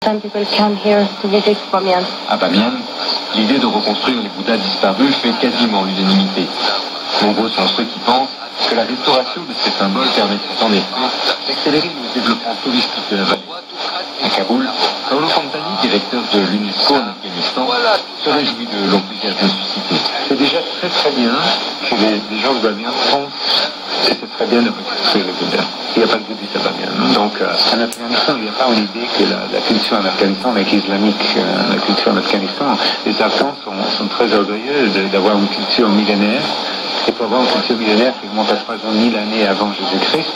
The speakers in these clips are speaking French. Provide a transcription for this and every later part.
Some people come here to visit Bamiyan. À Bamiyan, l'idée de reconstruire les Bouddhas disparus fait quasiment l'unanimité. Nombreux sont ceux qui pensent que la restauration de ces symboles permettrait en effet d'accélérer le développement touristique de la vallée. À Kaboul, Paolo Fontani, directeur de l'UNESCO en Afghanistan, se réjouit de l'enthousiasme suscité. C'est déjà très bien que les gens de Bamiyan pensent que ce serait bien de reconstruire le Bouddha. Il n'y a pas de bouddhisme à Bamiyan. Donc en Afghanistan, il n'y a pas une idée que la culture en Afghanistan est islamique. La culture en Afghanistan, les Afghans sont très orgueilleux d'avoir une culture millénaire. Et pour avoir une culture millénaire qui remonte à 3 000 années avant Jésus-Christ,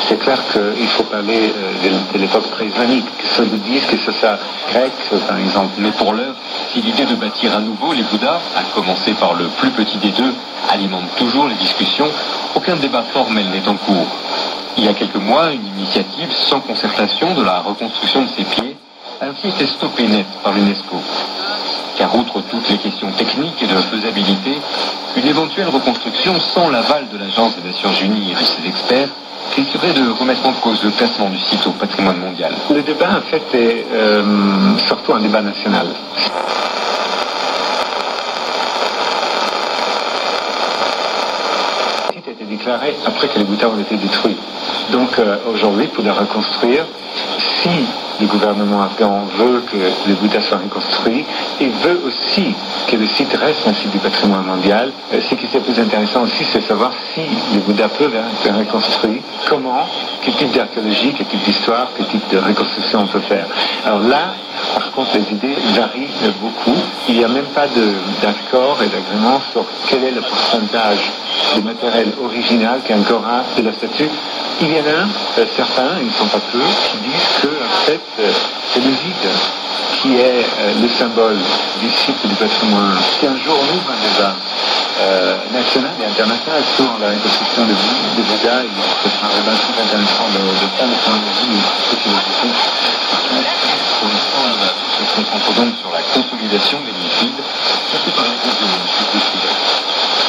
c'est clair qu'il faut parler de l'époque pré-islamique, que ce soit bouddhiste, que ce soit grec, par exemple. Mais pour l'heure, si l'idée de bâtir à nouveau les Bouddhas, à commencer par le plus petit des deux, alimente toujours les discussions, aucun débat formel n'est en cours. Il y a quelques mois, une initiative sans concertation de la reconstruction de ces pieds a ainsi été stoppée net par l'UNESCO. Car outre toutes les questions techniques et de faisabilité, une éventuelle reconstruction sans l'aval de l'Agence des Nations Unies et de ses experts risquerait de remettre en cause le classement du site au patrimoine mondial. Le débat, en fait, est surtout un débat national. Le site a été déclaré après que les Bouddhas ont été détruits. Donc aujourd'hui, pour la reconstruire, si le gouvernement afghan veut que le Bouddha soit reconstruit et veut aussi que le site reste un site du patrimoine mondial, ce qui est plus intéressant aussi, c'est de savoir si le Bouddha peut être reconstruit, comment, quel type d'archéologie, quel type d'histoire, quel type de reconstruction on peut faire. Alors là, par contre, les idées varient beaucoup. Il n'y a même pas d'accord et d'agrément sur quel est le pourcentage de matériel original qu'il y a encore de la statue. Il y en a certains, ils ne sont pas peu, qui disent que en fait, c'est le vide qui est le symbole du site du patrimoine. Si un jour on ouvre un débat national et international sur la reconstruction de Bouddha, ce sera un débat très intéressant de plein de points de vue philosophiques. Pour l'instant, on se concentre donc sur la consolidation des liquides, passé par les groupes de décideurs.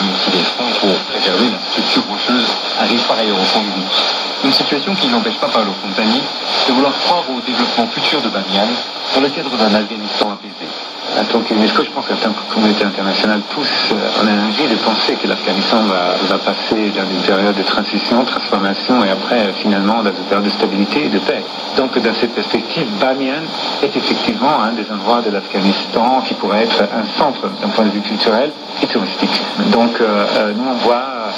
Même si les fonds pour préserver la structure rocheuse arrivent par ailleurs au fond du doute. Une situation qui n'empêche pas Paolo Fontani de vouloir croire au développement futur de Bamiyan dans le cadre d'un Afghanistan apaisé. En tant qu'UNESCO, je pense que la communauté internationale pousse en énergie de penser que l'Afghanistan va passer dans une période de transition, transformation et après finalement dans une période de stabilité et de paix. Donc dans cette perspective, Bamiyan est effectivement un des endroits de l'Afghanistan qui pourrait être un centre d'un point de vue culturel et touristique. Donc nous on voit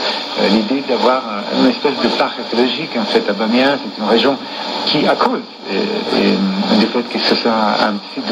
l'idée d'avoir une espèce de parc archéologique en fait à Bamiyan. C'est une région qui, à cause du fait que ce soit un site de